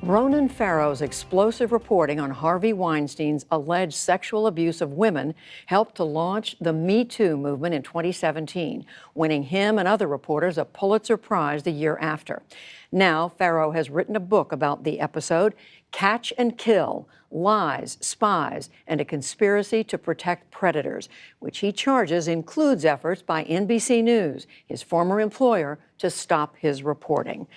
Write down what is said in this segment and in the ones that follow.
Ronan Farrow's explosive reporting on Harvey Weinstein's alleged sexual abuse of women helped to launch the Me Too movement in 2017, winning him and other reporters a Pulitzer Prize the year after. Now, Farrow has written a book about the episode, Catch and Kill: Lies, Spies, and a Conspiracy to Protect Predators, which he charges includes efforts by NBC News, his former employer, to stop his reporting.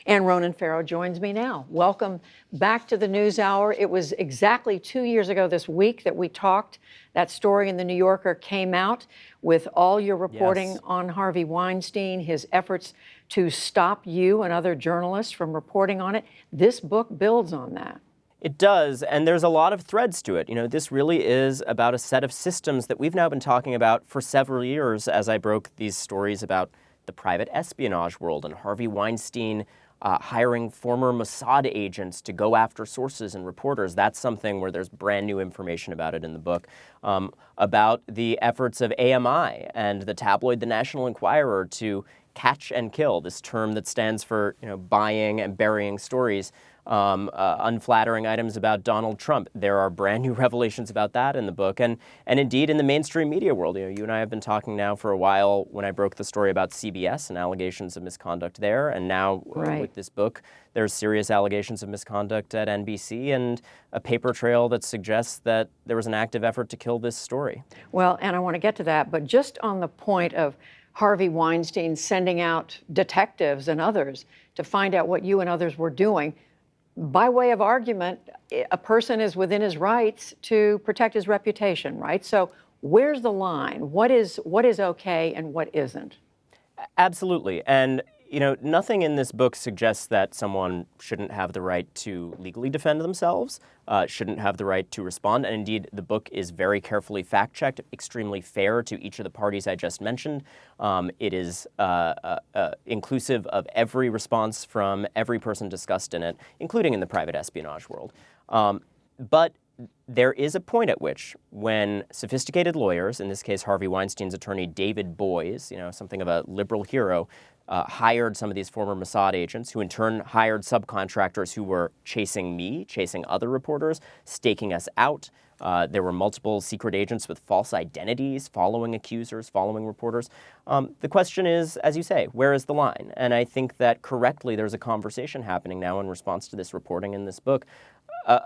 And Ronan Farrow joins me now. Welcome back to the NewsHour. It was exactly 2 years ago this week that we talked. That story in the New Yorker came out with all your reporting on Harvey Weinstein, his efforts to stop you and other journalists from reporting on it. This book builds on that. It does, and there's a lot of threads to it. You know, this really is about a set of systems that we've now been talking about for several years as I broke these stories about the private espionage world and Harvey Weinstein hiring former Mossad agents to go after sources and reporters. That's something where there's brand new information about it in the book, about the efforts of AMI and the tabloid The National Enquirer to catch and kill, this term that stands for, buying and burying stories, unflattering items about Donald Trump. There are brand new revelations about that in the book, and indeed in the mainstream media world. You and I have been talking now for a while when I broke the story about CBS and allegations of misconduct there, and now with this book, there's serious allegations of misconduct at NBC and a paper trail that suggests that there was an active effort to kill this story. Well, and I want to get to that, but just on the point of Harvey Weinstein sending out detectives and others to find out what you and others were doing, by way of argument, a person is within his rights to protect his reputation, right? So where's the line? What is okay and what isn't? Absolutely. And, nothing in this book suggests that someone shouldn't have the right to legally defend themselves, shouldn't have the right to respond. And indeed, the book is very carefully fact-checked, extremely fair to each of the parties I just mentioned. It is inclusive of every response from every person discussed in it, including in the private espionage world. But there is a point at which, when sophisticated lawyers, in this case Harvey Weinstein's attorney David Boies, something of a liberal hero, hired some of these former Mossad agents, who in turn hired subcontractors who were chasing me, chasing other reporters, staking us out. There were multiple secret agents with false identities following accusers, following reporters. The question is, as you say, where is the line? And I think that correctly there's a conversation happening now in response to this reporting in this book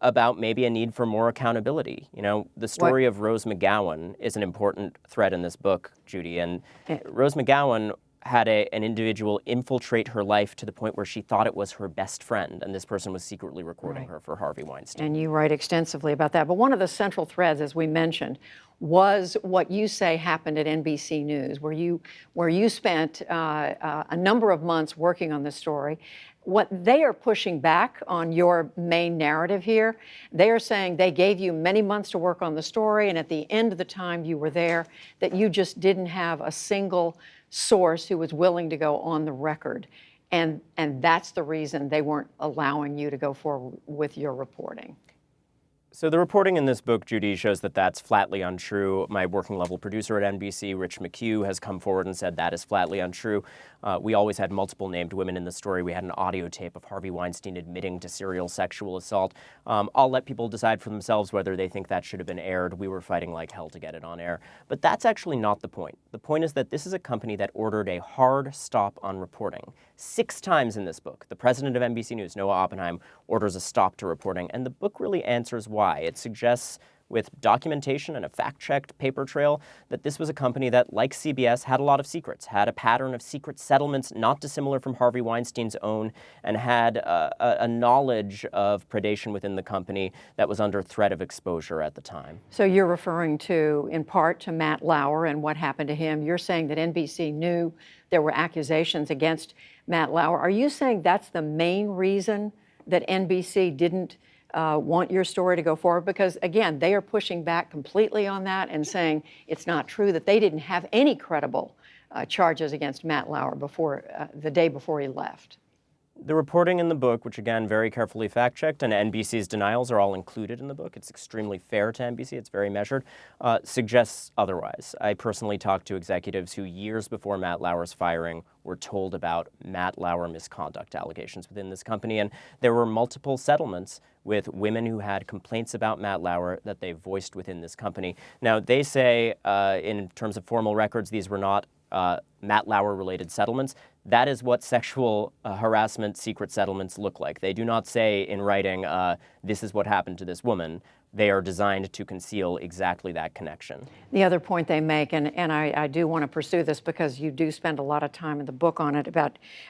about maybe a need for more accountability. The story of Rose McGowan is an important thread in this book, Judy. And Rose McGowan had an individual infiltrate her life to the point where she thought it was her best friend, and this person was secretly recording her for Harvey Weinstein. And you write extensively about that. But one of the central threads, as we mentioned, was what you say happened at NBC News, where you spent a number of months working on this story. What they are pushing back on your main narrative here, they are saying they gave you many months to work on the story, and at the end of the time you were there, that you just didn't have a single source who was willing to go on the record. And that's the reason they weren't allowing you to go forward with your reporting. So the reporting in this book, Judy, shows that that's flatly untrue. My working level producer at NBC, Rich McHugh, has come forward and said that is flatly untrue. We always had multiple named women in the story. We had an audio tape of Harvey Weinstein admitting to serial sexual assault. I'll let people decide for themselves whether they think that should have been aired. We were fighting like hell to get it on air. But that's actually not the point. The point is that this is a company that ordered a hard stop on reporting. 6 times in this book, the president of NBC News, Noah Oppenheim, orders a stop to reporting, and the book really answers why. It suggests, with documentation and a fact-checked paper trail, that this was a company that, like CBS, had a lot of secrets, had a pattern of secret settlements not dissimilar from Harvey Weinstein's own, and had a knowledge of predation within the company that was under threat of exposure at the time. So you're referring to, in part, to Matt Lauer and what happened to him. You're saying that NBC knew there were accusations against Matt Lauer. Are you saying that's the main reason that NBC didn't want your story to go forward? Because, again, they are pushing back completely on that and saying it's not true, that they didn't have any credible charges against Matt Lauer before the day before he left. The reporting in the book, which again, very carefully fact-checked, and NBC's denials are all included in the book. It's extremely fair to NBC, it's very measured, suggests otherwise. I personally talked to executives who years before Matt Lauer's firing were told about Matt Lauer misconduct allegations within this company, and there were multiple settlements with women who had complaints about Matt Lauer that they voiced within this company. Now, they say, in terms of formal records, these were not Matt Lauer-related settlements. That is what sexual harassment secret settlements look like. They do not say in writing, this is what happened to this woman. They are designed to conceal exactly that connection. The other point they make, and I do want to pursue this because you do spend a lot of time in the book on it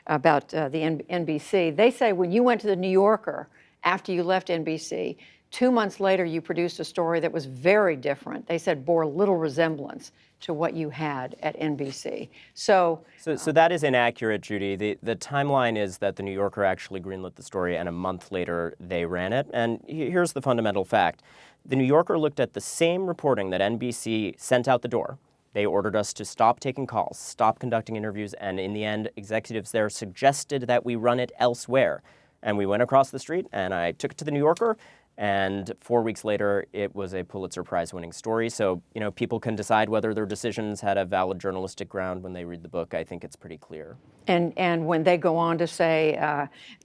about the NBC. They say when you went to the New Yorker after you left NBC, 2 months later you produced a story that was very different. They said bore little resemblance to what you had at NBC. So that is inaccurate, Judy. The timeline is that the New Yorker actually greenlit the story, and a month later they ran it. And here's the fundamental fact. The New Yorker looked at the same reporting that NBC sent out the door. They ordered us to stop taking calls, stop conducting interviews, and in the end, executives there suggested that we run it elsewhere. And we went across the street, and I took it to the New Yorker, and 4 weeks later, it was a Pulitzer Prize-winning story. So, people can decide whether their decisions had a valid journalistic ground when they read the book. I think it's pretty clear. And when they go on to say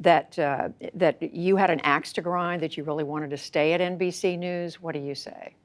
that you had an axe to grind, that you really wanted to stay at NBC News, what do you say?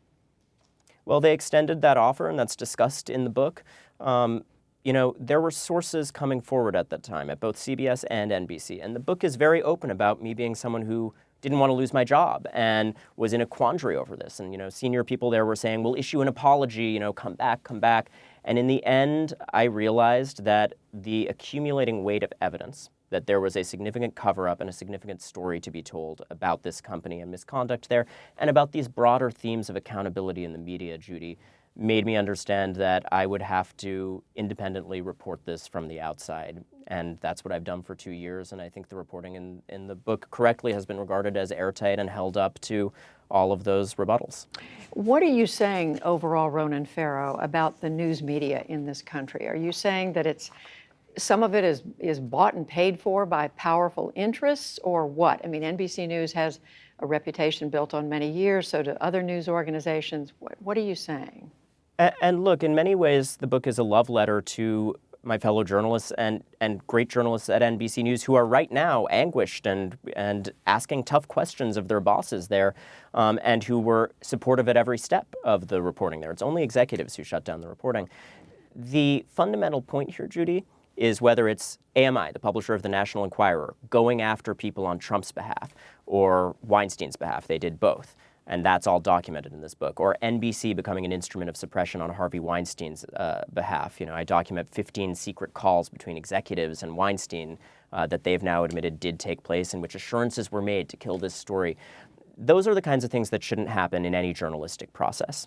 Well, they extended that offer, and that's discussed in the book. There were sources coming forward at that time at both CBS and NBC, and the book is very open about me being someone who didn't want to lose my job and was in a quandary over this. And, senior people there were saying, we'll issue an apology, come back, come back. And in the end, I realized that the accumulating weight of evidence, that there was a significant cover-up and a significant story to be told about this company and misconduct there, and about these broader themes of accountability in the media, Judy, made me understand that I would have to independently report this from the outside. And that's what I've done for 2 years. And I think the reporting in the book correctly has been regarded as airtight and held up to all of those rebuttals. What are you saying overall, Ronan Farrow, about the news media in this country? Are you saying that some of it is bought and paid for by powerful interests, or what? I mean, NBC News has a reputation built on many years, so do other news organizations. What are you saying? And look, in many ways, the book is a love letter to my fellow journalists and great journalists at NBC News who are right now anguished and asking tough questions of their bosses there, and who were supportive at every step of the reporting there. It's only executives who shut down the reporting. The fundamental point here, Judy, is whether it's AMI, the publisher of the National Enquirer, going after people on Trump's behalf or Weinstein's behalf. They did both. And that's all documented in this book. Or NBC becoming an instrument of suppression on Harvey Weinstein's behalf. I document 15 secret calls between executives and Weinstein that they've now admitted did take place, in which assurances were made to kill this story. Those are the kinds of things that shouldn't happen in any journalistic process.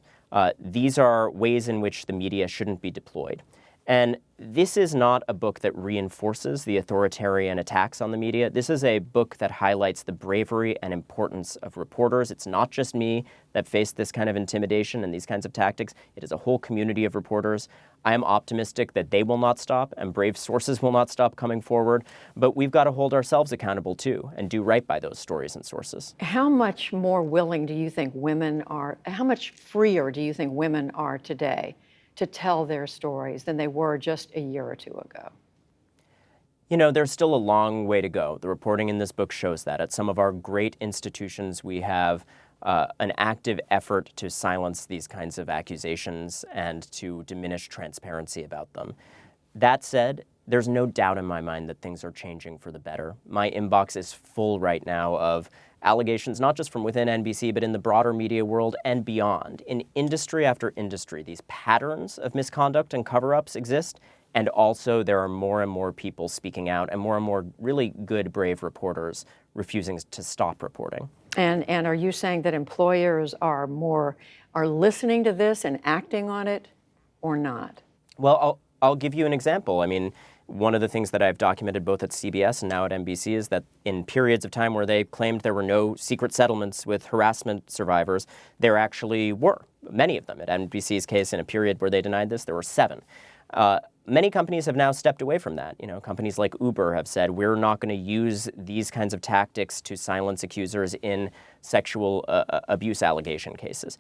These are ways in which the media shouldn't be deployed. And this is not a book that reinforces the authoritarian attacks on the media. This is a book that highlights the bravery and importance of reporters. It's not just me that faced this kind of intimidation and these kinds of tactics. It is a whole community of reporters. I am optimistic that they will not stop and brave sources will not stop coming forward. But we've got to hold ourselves accountable too and do right by those stories and sources. How much more willing do you think women are, how much freer do you think women are today to tell their stories than they were just a year or two ago? There's still a long way to go. The reporting in this book shows that. At some of our great institutions, we have an active effort to silence these kinds of accusations and to diminish transparency about them. That said, there's no doubt in my mind that things are changing for the better. My inbox is full right now of allegations, not just from within NBC, but in the broader media world and beyond. In industry after industry, these patterns of misconduct and cover-ups exist, and also there are more and more people speaking out and more really good, brave reporters refusing to stop reporting. And are you saying that employers are listening to this and acting on it, or not? Well, I'll give you an example. I mean, one of the things that I've documented both at CBS and now at NBC is that in periods of time where they claimed there were no secret settlements with harassment survivors, there actually were, many of them. At NBC's case, in a period where they denied this, there were 7. Many companies have now stepped away from that. You know, companies like Uber have said, we're not going to use these kinds of tactics to silence accusers in sexual abuse allegation cases.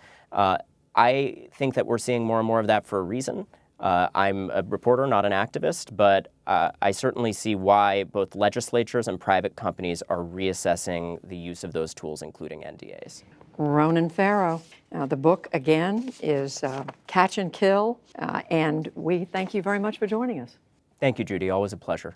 I think that we're seeing more and more of that for a reason. I'm a reporter, not an activist, but I certainly see why both legislatures and private companies are reassessing the use of those tools, including NDAs. Ronan Farrow. The book, again, is Catch and Kill, and we thank you very much for joining us. Thank you, Judy. Always a pleasure.